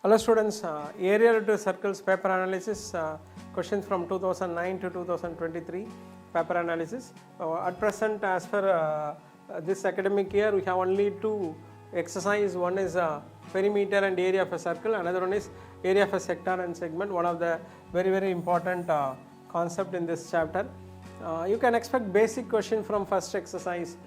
Hello students, area relative circles paper analysis, questions from 2009 to 2023 paper analysis. At present, as per this academic year, we have only two exercise. One is perimeter and area of a circle, another one is area of a sector and segment, one of the very important concept in this chapter. You can expect basic question from first exercise,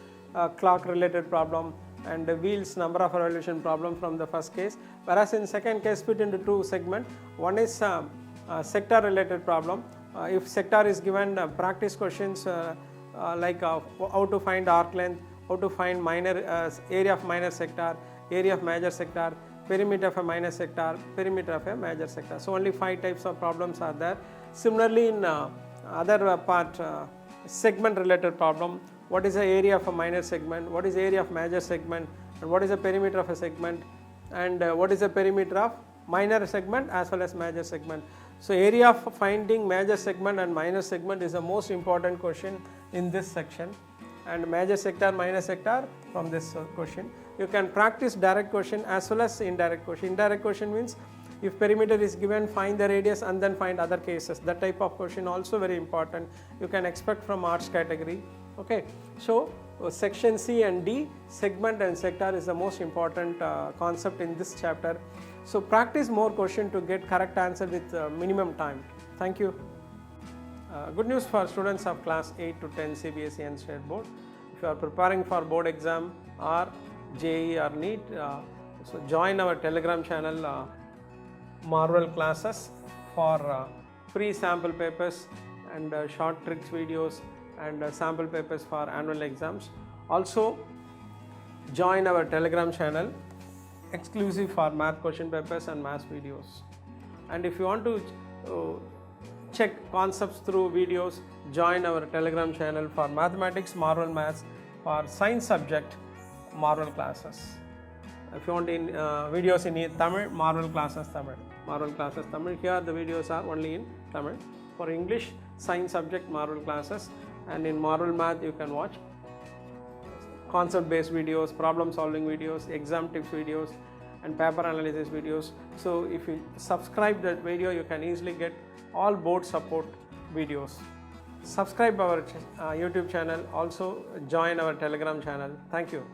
clock related problem, and the wheels number of revolution problem from the first case, whereas in second case split into two segment. One is sector related problem. If sector is given, practice questions like how to find arc length, how to find minor area of minor sector, area of major sector, perimeter of a minor sector, perimeter of a major sector. So only 5 types of problems are there. Similarly, in other part, segment related problem, what is the area of a minor segment, what is the area of major segment, and what is the perimeter of a segment, and what is the perimeter of minor segment as well as major segment. So area of finding major segment and minor segment is the most important question in this section, and major sector, minor sector from this question. You can practice direct question as well as indirect question. Indirect question means if perimeter is given, find the radius and then find other cases. That type of question also very important. You can expect from arts category. Okay, so section C and D, segment and sector, is the most important concept in this chapter. So practice more question to get correct answer with minimum time. Thank you. Good news for students of class 8 to 10 CBSE and state board. If you are preparing for board exam or JEE or NEET, so join our telegram channel Marvel classes for free sample papers and short tricks videos and sample papers for annual exams. Also join our telegram channel exclusive for math question papers and math videos. And if you want to check concepts through videos, join our telegram channel for mathematics Marvel Maths, for science subject Marvel classes. If you want in videos in Tamil, Marvel classes Tamil. Marvel classes Tamil. Here the videos are only in Tamil. For English, science subject Marvel classes, and in Marvel Math you can watch concept based videos, problem solving videos, exam tips videos, and paper analysis videos. So if you subscribe that video, you can easily get all board support videos. Subscribe our YouTube channel, also join our telegram channel. Thank you.